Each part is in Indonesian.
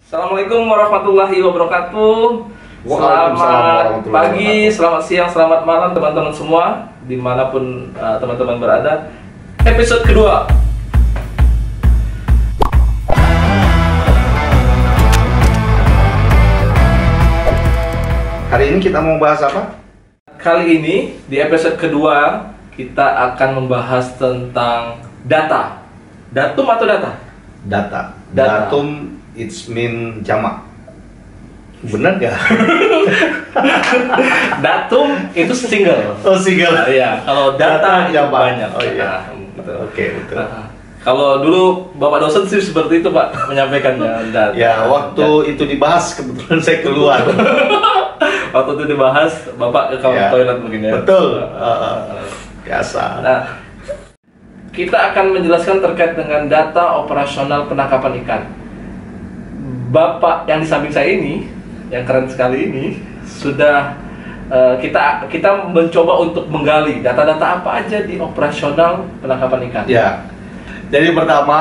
Assalamualaikum warahmatullahi wabarakatuh. Waalaikumsalam Selamat pagi, selamat siang, selamat malam teman-teman semua dimanapun teman-teman berada. Episode kedua. Hari ini kita mau bahas apa? Kali ini di episode kedua kita akan membahas tentang data. Datum atau data? Data. Data. Datum it's mean jamak. Benar nggak? Datum itu single. Oh, single. Iya, kalau data itu jamak. banyak. Oh iya. Betul. Oke, betul. Kalau dulu Bapak dosen sih seperti itu Pak menyampaikannya. Ya, waktu itu dibahas kebetulan saya keluar. Waktu itu dibahas Bapak ke kamar Ya, toilet mungkin ya. betul. Biasa. Nah, kita akan menjelaskan terkait dengan data operasional penangkapan ikan. Bapak yang di samping saya ini, yang keren sekali ini, sudah kita mencoba untuk menggali data-data apa aja di operasional penangkapan ikan. Ya. Jadi pertama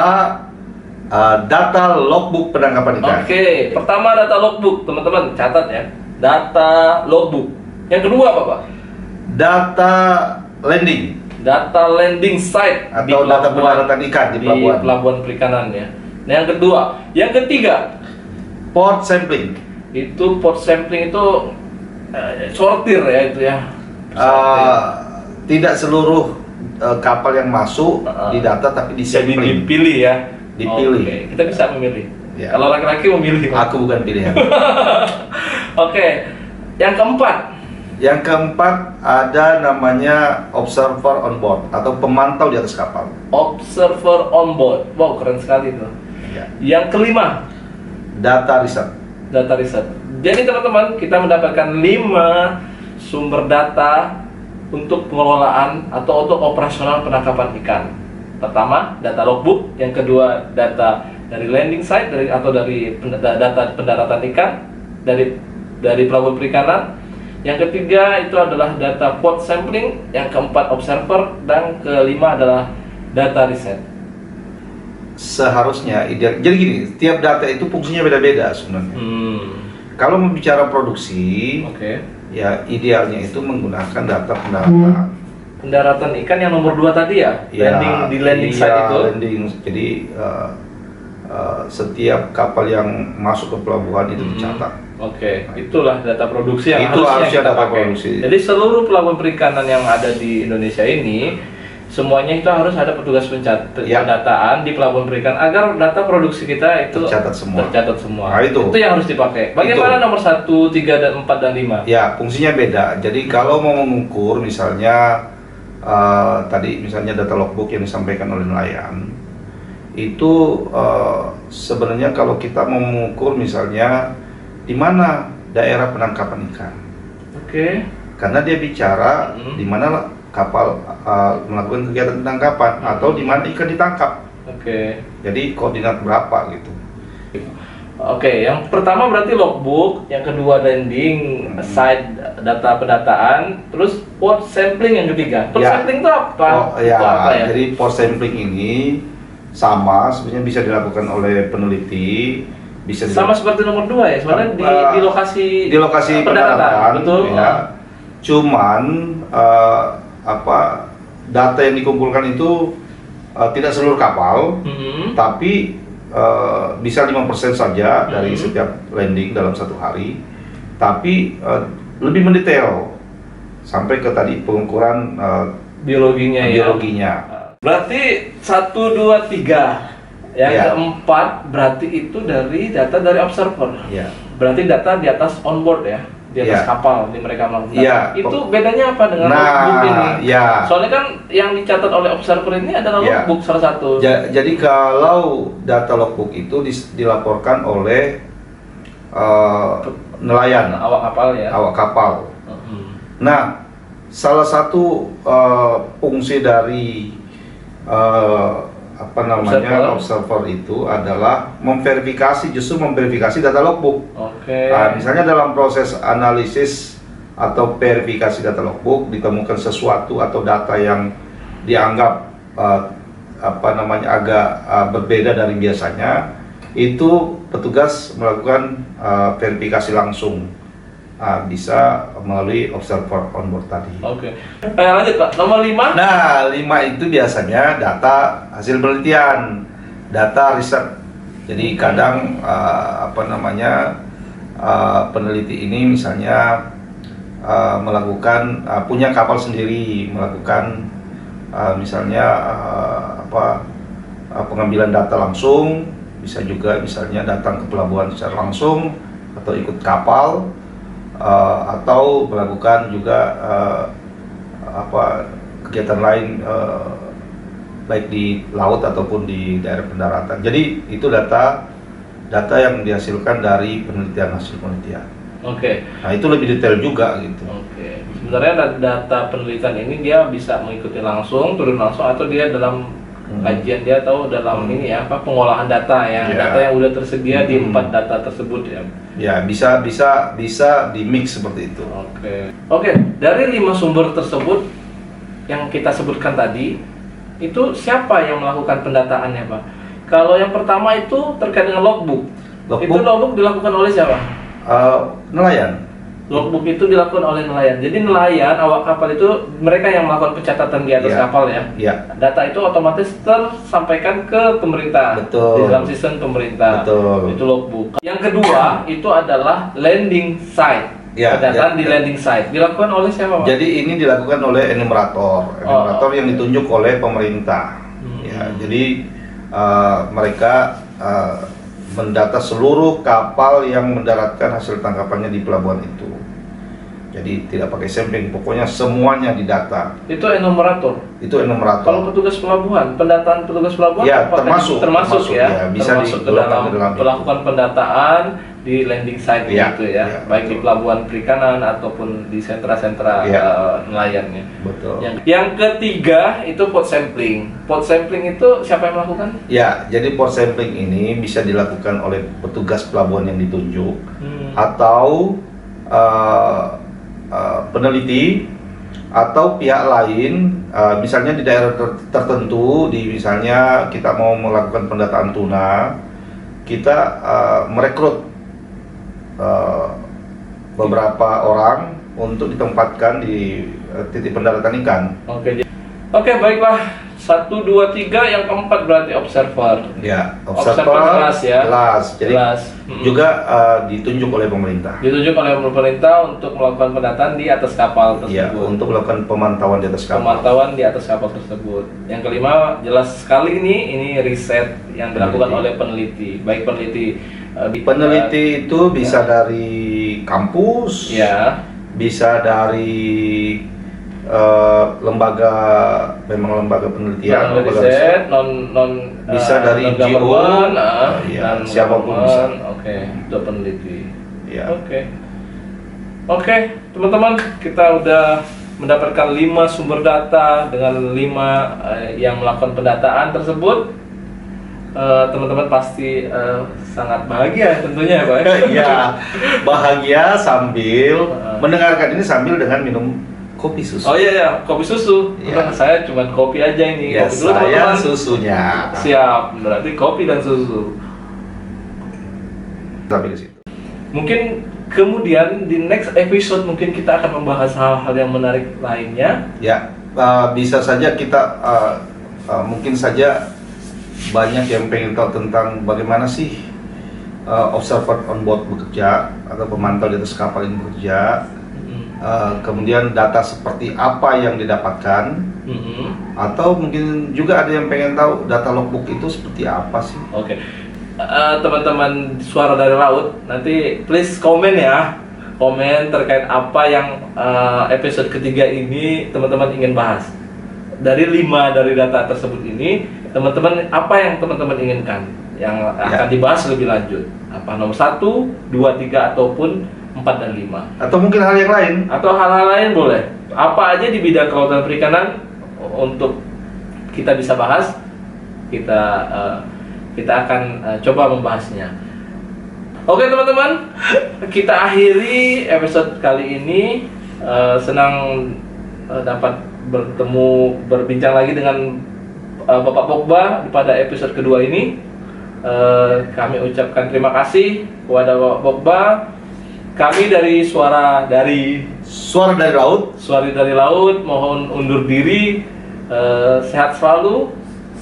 data logbook penangkapan ikan. Oke, pertama data logbook, teman-teman catat ya. Data logbook. Yang kedua apa Pak? Data landing Data landing site di atau data pelabuhan, pendaratan ikan di di pelabuhan. pelabuhan perikanan ya. Nah, yang kedua, yang ketiga Port sampling. itu port sampling itu sortir ya itu ya. Tidak seluruh kapal yang masuk Jadi didata tapi disampling. dipilih ya. Dipilih. Oke, kita bisa memilih. Ya. Kalau laki-laki memilih. Aku bukan pilihan. Oke, yang keempat. Yang keempat ada namanya observer on board atau pemantau di atas kapal. Observer on board. Wow, keren sekali itu. Ya. Yang kelima, Data riset. data riset. Jadi teman-teman, kita mendapatkan 5 sumber data untuk pengelolaan atau untuk operasional penangkapan ikan. Pertama, data logbook. Yang kedua, data dari landing site atau dari data pendaratan ikan dari pelabuhan perikanan. Yang ketiga itu adalah data port sampling. Yang keempat, observer. Dan kelima adalah data riset. Seharusnya ideal. Jadi gini, tiap data itu fungsinya beda-beda sebenarnya. Kalau membicara produksi, Oke. ya idealnya itu menggunakan data pendaratan. Pendaratan ikan yang nomor 2 tadi ya? Ya, Landing iya, site itu. landing. Jadi setiap kapal yang masuk ke pelabuhan itu dicatat. Oke, itulah data produksi yang Itu harusnya kita data pakai. produksi. Jadi seluruh pelabuhan perikanan yang ada di Indonesia ini semuanya itu harus ada petugas Ya. pendataan di pelabuhan perikanan agar data produksi kita itu Tercatat semua. Nah, itu. yang harus dipakai. Bagaimana nomor 1, 3, dan 4 dan 5? Ya, fungsinya beda. Jadi kalau mau mengukur misalnya tadi misalnya data logbook yang disampaikan oleh nelayan itu sebenarnya kalau kita mau mengukur misalnya di mana daerah penangkapan ikan. Oke. Karena dia bicara di mana kapal melakukan kegiatan penangkapan atau di mana ikan ditangkap. Oke. Jadi koordinat berapa gitu. Oke, yang pertama berarti logbook, yang kedua landing site data pendataan, terus port sampling yang ketiga. Port Ya. sampling itu apa? Oh ya, Itu apa ya? jadi port sampling ini sama sebenarnya bisa dilakukan oleh peneliti, bisa Sama seperti nomor 2 ya, sebenarnya di lokasi pendaratan, betul. ya. Cuman data yang dikumpulkan itu tidak seluruh kapal, tapi bisa 5% saja dari setiap landing dalam satu hari, tapi lebih mendetail sampai ke tadi pengukuran Biologinya ya. biologinya. Berarti 1, 2, 3. Yang Ya. keempat berarti itu dari data dari observer. Ya. Berarti data di atas onboard ya, di atas Ya. kapal di mereka melakukan. Ya. Itu bedanya apa dengan Nah, logbook ini? ya. Soalnya kan yang dicatat oleh observer ini adalah Ya. logbook salah satu. Jadi kalau data logbook itu dilaporkan oleh nelayan, Awak kapal ya. awak kapal. Nah, salah satu fungsi dari observer itu adalah justru memverifikasi data logbook. Oke. Misalnya dalam proses analisis atau verifikasi data logbook ditemukan sesuatu atau data yang dianggap agak berbeda dari biasanya, itu petugas melakukan verifikasi langsung, bisa melalui observer on board tadi. Oke. Lanjut Pak, nomor 5. Nah, 5 itu biasanya data hasil penelitian, data riset. Jadi kadang peneliti ini misalnya melakukan punya kapal sendiri, melakukan misalnya pengambilan data langsung, bisa juga misalnya datang ke pelabuhan secara langsung atau ikut kapal, atau melakukan juga kegiatan lain, baik di laut ataupun di daerah pendaratan. Jadi itu data yang dihasilkan dari hasil penelitian. Oke. Nah, itu lebih detail juga gitu. Oke. Sebenarnya data penelitian ini dia bisa mengikuti langsung, turun langsung, atau dia dalam kajian dia atau dalam pengolahan data ya, data yang udah tersedia di 4 data tersebut ya. Ya, bisa di mix seperti itu. Oke. Dari 5 sumber tersebut yang kita sebutkan tadi, itu siapa yang melakukan pendataannya, Pak? Kalau yang pertama itu terkait dengan logbook. Itu logbook dilakukan oleh siapa? Nelayan. Logbook itu dilakukan oleh nelayan. Jadi nelayan, awak kapal itu mereka yang melakukan pencatatan di atas kapal ya. Data itu otomatis tersampaikan ke pemerintah. Betul. Di dalam sistem pemerintah. Betul. Itu logbook. Yang kedua itu adalah landing site. Pendataan di landing site dilakukan oleh siapa, Pak? Jadi ini dilakukan oleh enumerator yang ditunjuk oleh pemerintah. Ya, jadi mereka mendata seluruh kapal yang mendaratkan hasil tangkapannya di pelabuhan itu. Jadi tidak pakai sampling, pokoknya semuanya didata. Itu enumerator. Kalau petugas pelabuhan, pendataan petugas pelabuhan ya, termasuk ya. Bisa termasuk ke dalam melakukan pendataan di landing site gitu ya. Baik di pelabuhan perikanan ataupun di sentra-sentra nelayannya. Betul. Yang ketiga itu port sampling. Port sampling itu siapa yang melakukan? Ya, jadi port sampling ini bisa dilakukan oleh petugas pelabuhan yang ditunjuk atau peneliti atau pihak lain, misalnya di daerah tertentu, misalnya kita mau melakukan pendataan tuna, kita merekrut beberapa orang untuk ditempatkan di titik pendaratan ikan. Oke, baiklah. 1, 2, 3, yang keempat berarti observer. Ya, observer jelas ya. Jadi juga ditunjuk oleh pemerintah. Ditunjuk oleh pemerintah untuk melakukan pendataan di atas kapal tersebut. Ya, untuk melakukan pemantauan di atas kapal. Pemantauan di atas kapal tersebut. Yang kelima jelas sekali ini riset yang dilakukan oleh peneliti. Baik peneliti itu bisa dari kampus. Ya. Bisa dari lembaga penelitian, lembaga riset, bisa dari NGO, dan siapapun bisa. Itu peneliti. Oke, teman-teman, kita udah mendapatkan 5 sumber data dengan 5 yang melakukan pendataan tersebut. Teman-teman pasti sangat bahagia tentunya, Pak. Iya, bahagia sambil mendengarkan ini sambil dengan minum kopi susu. Oh iya, kopi susu. Saya cuma kopi aja ini. Ya, kopi dulu, saya teman-teman. susunya. Siap, berarti kopi dan susu. Sampai ke situ. Mungkin kemudian di next episode mungkin kita akan membahas hal-hal yang menarik lainnya. Ya, bisa saja kita mungkin saja banyak yang pengen tahu tentang bagaimana sih observer on board bekerja atau pemantau di atas kapal ini bekerja. Kemudian data seperti apa yang didapatkan, atau mungkin juga ada yang pengen tahu data logbook itu seperti apa sih. Teman-teman suara dari laut, nanti please komen ya, komen terkait apa yang episode ketiga ini teman-teman ingin bahas. Dari 5 dari data tersebut ini, teman-teman apa yang teman-teman inginkan yang akan dibahas lebih lanjut, apa nomor 1, 2, 3 ataupun 4 dan 5, atau mungkin hal yang lain, atau hal-hal lain boleh, apa aja di bidang kelautan perikanan untuk kita bisa bahas, kita akan coba membahasnya. Oke teman-teman, kita akhiri episode kali ini. Senang dapat berbincang lagi dengan Bapak Pogba pada episode kedua ini. Kami ucapkan terima kasih kepada Bapak Pogba. Kami dari Suara dari Laut mohon undur diri. Sehat selalu,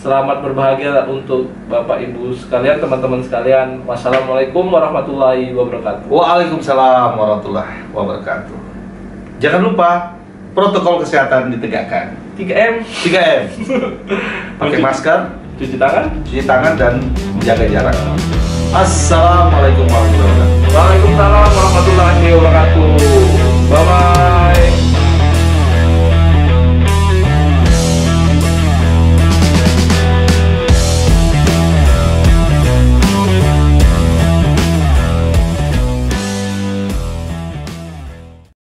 selamat berbahagia untuk Bapak Ibu sekalian, teman-teman sekalian. Wassalamualaikum warahmatullahi wabarakatuh. Waalaikumsalam warahmatullahi wabarakatuh. Jangan lupa protokol kesehatan ditegakkan. 3M. Pakai masker, Cuci tangan dan menjaga jarak. Assalamualaikum warahmatullahi wabarakatuh. Waalaikumsalam warahmatullahi wabarakatuh. Bye-bye.